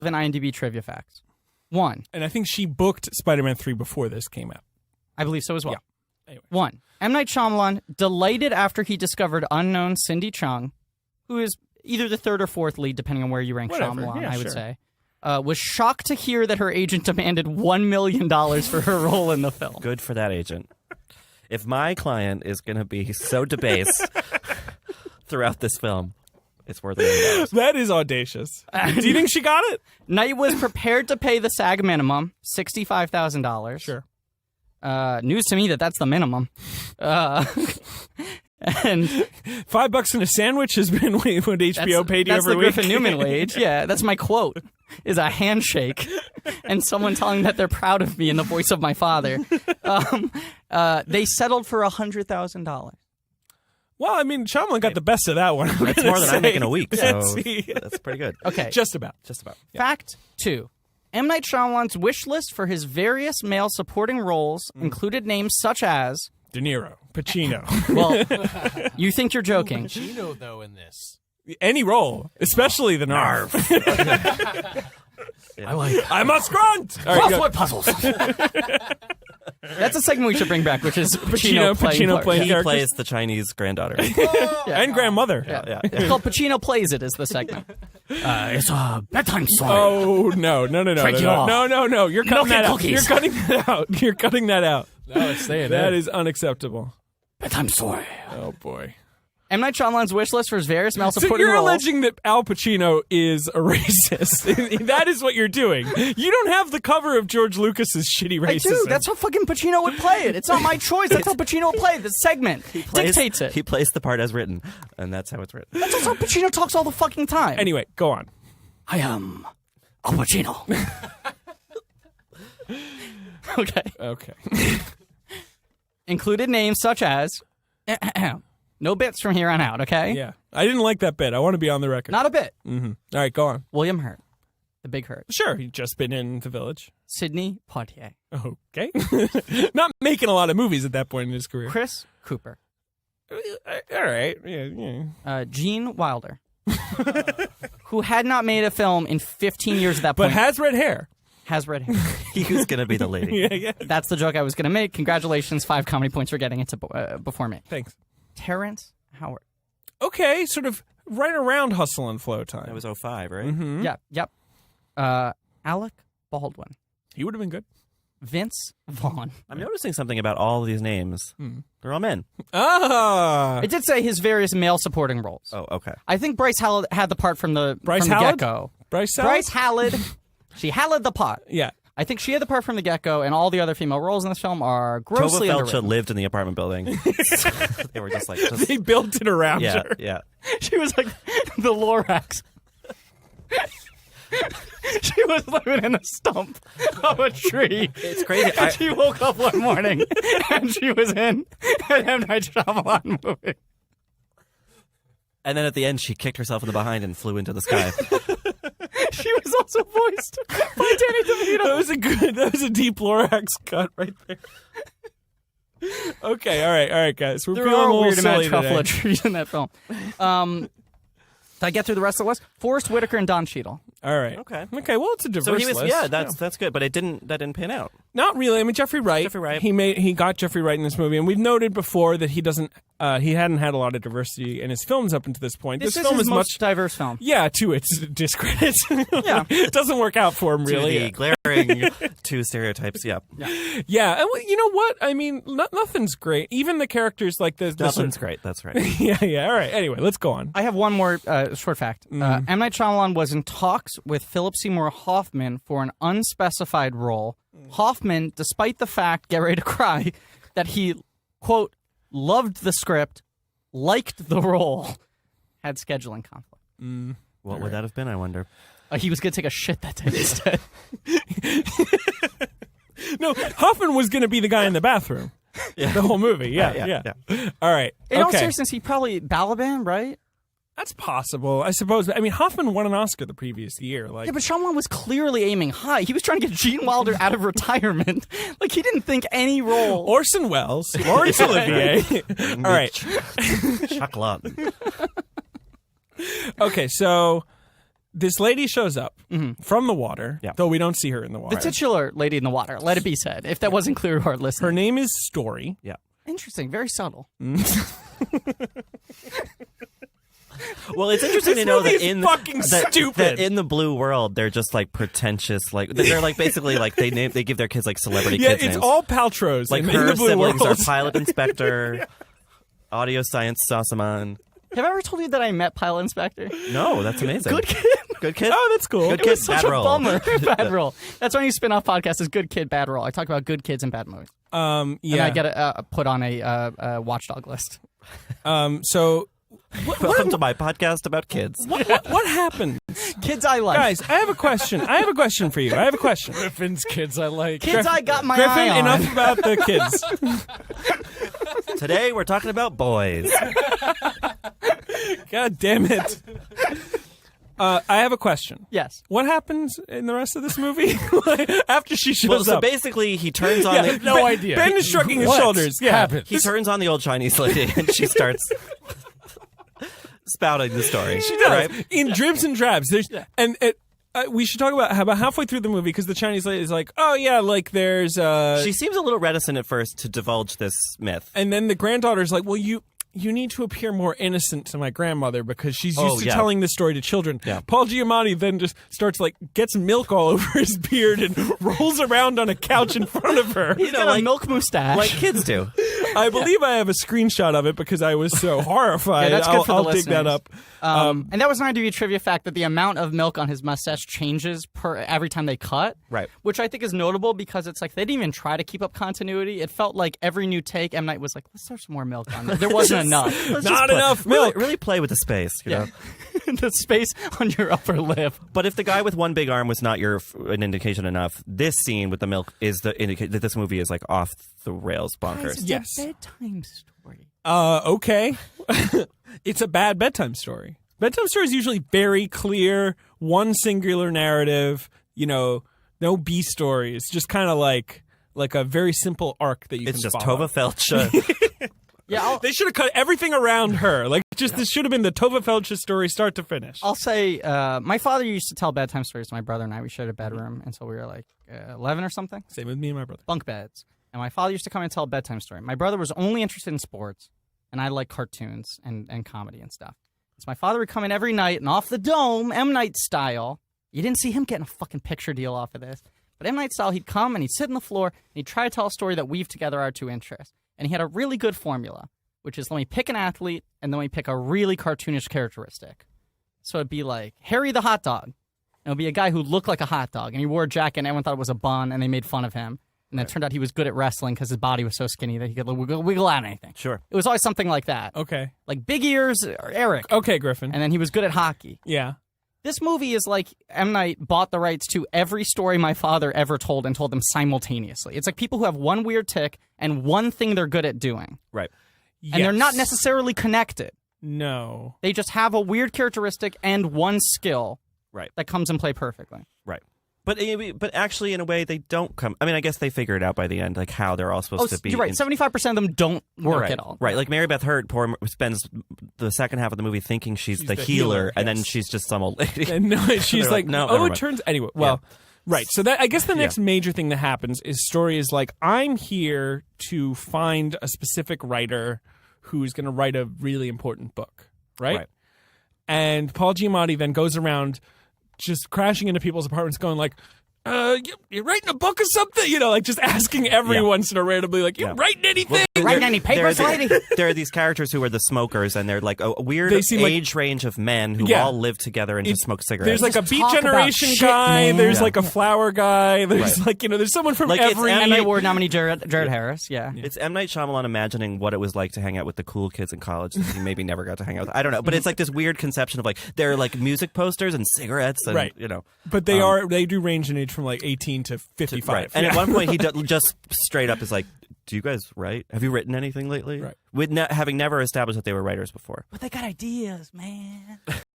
IMDb trivia facts. 1. And I think she booked Spider-Man 3 before this came out. I believe so as well. Yeah. Anyway. 1. M. Night Shyamalan, delighted after he discovered unknown Cindy Chung, who is either the third or fourth lead, depending on where you rank Shyamalan, I would say, was shocked to hear that her agent demanded $1 million for her role in the film. Good for that agent. If my client is going to be so debased throughout this film, it's worth $1 million. That is audacious. Do you think she got it? Knight was prepared to pay the SAG minimum, $65,000. Sure. News to me that's the minimum. And $5 in a sandwich has been what HBO paid you every week. That's the Griffin Newman wage. Yeah, that's my quote. Is a handshake and someone telling that they're proud of me in the voice of my father. They settled for $100,000. Well, I mean, Shyamalan got the best of that one. That's more than I make in a week, so Yeah. that's pretty good. Okay. Just about. Yeah. Fact 2. M. Night Shyamalan's wish list for his various male supporting roles included names such as... De Niro, Pacino. Well, you think you're joking. Pacino, though, in this. Any role, especially the Narf. I like I must grunt! All right, crossword puzzles. That's a segment we should bring back, which is Pacino playing playing He characters. plays the Chinese granddaughter. And grandmother. Yeah. It's called Pacino Plays It is the segment. It's a bedtime story. Oh, no. Trick you off. No. You're cutting Milk that and out. cookies. You're cutting that out. You're cutting that out. No, it's staying That in. is unacceptable. Bedtime story. Oh, boy. M. Night Shyamalan's wish list for his various male So supporting you're roles. alleging that Al Pacino is a racist. That is what you're doing. You don't have the cover of George Lucas's shitty I racism. do. That's how fucking Pacino would play it. It's not my choice. That's how Pacino would play it. The segment dictates it. He plays the part as written, and that's how it's written. That's just how Pacino talks all the fucking time. Anyway, go on. I am Al Pacino. Okay. Okay. Included names such as... No bits from here on out, okay? Yeah. I didn't like that bit. I want to be on the record. Not a bit. All right, go on. William Hurt. The Big Hurt. Sure, he's just been in The Village. Sidney Poitier. Okay. Not making a lot of movies at that point in his career. Chris Cooper. All right. Yeah. Gene Wilder. Who had not made a film in 15 years at that But point. has red hair. Has red hair. He was going to be the lady. Yeah. That's the joke I was going to make. Congratulations, 5 comedy points for getting it before me. Thanks. Terrence Howard. Okay, sort of right around Hustle and Flow time. That was 05, right? Mm-hmm. Yep. Alec Baldwin. He would have been good. Vince Vaughn. I'm noticing something about all of these names. They're all men. Ah. It did say his various male supporting roles. Oh, okay. I think Bryce Hallett had the part from the Bryce from the Hallett? get-go. Bryce Hallett. She Hallett the pot. Yeah. I think she had the part from the get-go, and all the other female roles in this film are grossly Tova Felcha underwritten. lived in the apartment building. They were just like... They built it around yeah, her. yeah. She was like the Lorax. She was living in a stump of a tree. It's crazy. And she woke up one morning, and she was in an M. Night Shyamalan movie. And then at the end, she kicked herself in the behind and flew into the sky. She was also voiced by Danny DeVito. That was a deep Lorax cut right there. Okay, all right, guys. We're There feeling are a a little weird amount silly of truffle today. trees in that film. Did I get through the rest of the list? Forrest Whitaker and Don Cheadle. All right. Okay. Well, it's a diverse So he was, list. yeah, that's good, but that didn't pan out. Not really. I mean, Jeffrey Wright. He got Jeffrey Wright in this movie, and we've noted before that he hadn't had a lot of diversity in his films up until this point. This film is his is most much diverse film. Yeah, to its discredit. Yeah. It doesn't work out for him really. To the glaring two stereotypes. Yeah. Yeah, and you know what? I mean, nothing's great. Even the characters like the Nothing's great. That's right. Yeah. All right. Anyway, let's go on. I have one more short fact. M. Night Shyamalan was in talks with Philip Seymour Hoffman for an unspecified role. Hoffman, despite the fact, get ready to cry, that he, quote, loved the script, liked the role, had scheduling conflict. What would that have been, I wonder? He was going to take a shit that day instead. No, Hoffman was going to be the guy in the bathroom. Yeah. The whole movie. Yeah. All right. In all seriousness, he probably Balaban, right? That's possible, I suppose. I mean, Hoffman won an Oscar the previous year. Yeah, but Shyamalan was clearly aiming high. He was trying to get Gene Wilder out of retirement. Like, he didn't think any role. Orson Welles, Laurence Olivier. All right. Chuck Lawton. Okay, so this lady shows up from the water, though we don't see her in the water. The titular lady in the water. Let it be said, if that wasn't clear to our listeners. Her name is Story. Yeah. Interesting. Very subtle. Well, it's interesting to know that stupid. that in the blue world, they're just like pretentious, like they're like basically like they give their kids like celebrity kids names. It's all Paltrows. Like in her the blue siblings world. are Pilot Inspector, Audio Science Sasaman. Have I ever told you that I met Pilot Inspector? No, that's amazing. Good kid. Good kid. Oh, that's cool. Good It kid. was such Bad a role. bummer. Bad role. That's why you spin off podcast is Good Kid, Bad Role. I talk about good kids and bad movies. Yeah. And I get put on a watchdog list. So Welcome to my podcast about kids. what happened? Kids I like. Guys, I have a question. I have a question for you. I have a question. Griffin's kids I like. Kids I got my Griffin, eye on. enough about the kids. Today we're talking about boys. God damn it. I have a question. Yes. What happens in the rest of this movie after she shows Well, so up? basically he turns on the No idea. Ben is shrugging his What shoulders. Yeah. happened? he turns on the old Chinese lady and she starts spouting the story. She does. Right? In dribs and drabs. There's and we should talk about halfway through the movie because the Chinese lady is like, oh yeah, like there's She seems a little reticent at first to divulge this myth. and then the granddaughter's like, well you need to appear more innocent to my grandmother because she's used to telling this story to children. Yeah. Paul Giamatti then just starts gets milk all over his beard and rolls around on a couch in front of her. He's got a milk mustache. Like kids do. I believe I have a screenshot of it because I was so horrified. Yeah, that's good for the I'll dig that listeners. up. And that was an IMDb trivia fact that the amount of milk on his mustache changes every time they cut. Right. Which I think is notable because it's like they didn't even try to keep up continuity. It felt like every new take, M. Night was like, let's throw some more milk on there. There wasn't enough. Not enough milk. Really play with the space, you know. The space on your upper lip. But if the guy with one big arm was not an indication enough, this scene with the milk is the indication that this movie is like off the rails bonkers. Guys, Yes. It's a bedtime story. Okay. It's a bad bedtime story. Bedtime story is usually very clear, one singular narrative, no B stories, just kind of like a very simple arc that you It's can just follow. Tova Felch. Yeah, They should have cut everything around her. This should have been the Tova Felch story start to finish. I'll say my father used to tell bedtime stories to my brother and I. We shared a bedroom until we were like 11 or something. Same with me and my brother. Bunk beds. And my father used to come and tell a bedtime story. My brother was only interested in sports, and I like cartoons and comedy and stuff. So my father would come in every night, and off the dome, M. Night style. You didn't see him getting a fucking picture deal off of this. But M. Night style, he'd come and he'd sit on the floor, and he'd try to tell a story that weaved together our two interests. And he had a really good formula, which is let me pick an athlete, and then let me pick a really cartoonish characteristic. So it'd be like Harry the hot dog. And it would be a guy who looked like a hot dog, and he wore a jacket, and everyone thought it was a bun, and they made fun of him. And then it turned out he was good at wrestling because his body was so skinny that he could wiggle out anything. Sure. It was always something like that. Okay. Like Big Ears or Eric. Okay, Griffin. And then he was good at hockey. Yeah. This movie is like M. Night bought the rights to every story my father ever told and told them simultaneously. It's like people who have one weird tick and one thing they're good at doing. Right. And they're not necessarily connected. No. They just have a weird characteristic and one skill Right. that comes in play perfectly. Right. But actually, in a way, they don't come. I mean, I guess they figure it out by the end, like how they're all supposed to be. You're right. 75% of them don't work right. at all. Right. Like Mary Beth Hurt spends the second half of the movie thinking she's the healer, and then she's just some old lady. And no, she's They're like, no, oh, never it mind. turns anyway. Well, right. So that I guess the next major thing that happens is Story is like, I'm here to find a specific writer who's going to write a really important book, right? And Paul Giamatti then goes around just crashing into people's apartments, going like, you're writing a book or something? Just asking everyone sort of randomly, like, you writing anything? Writing any papers, lady? There are these characters who are the smokers, and they're like a weird age range of men who all live together and just smoke cigarettes. There's like a Just Beat talk about Generation shit, guy. man. There's like a flower guy. There's there's someone from Like, it's every... M. Emmy Night- Award nominee Jared Harris, yeah. It's M. Night Shyamalan imagining what it was like to hang out with the cool kids in college that he maybe never got to hang out with. I don't know. But it's like this weird conception of like, there are like music posters and cigarettes and, But they do range in age from like 18 to 55. Right. And at one point, he just straight up is like, do you guys write? Have you written anything lately? Right. With having never established that they were writers before. But they got ideas, man.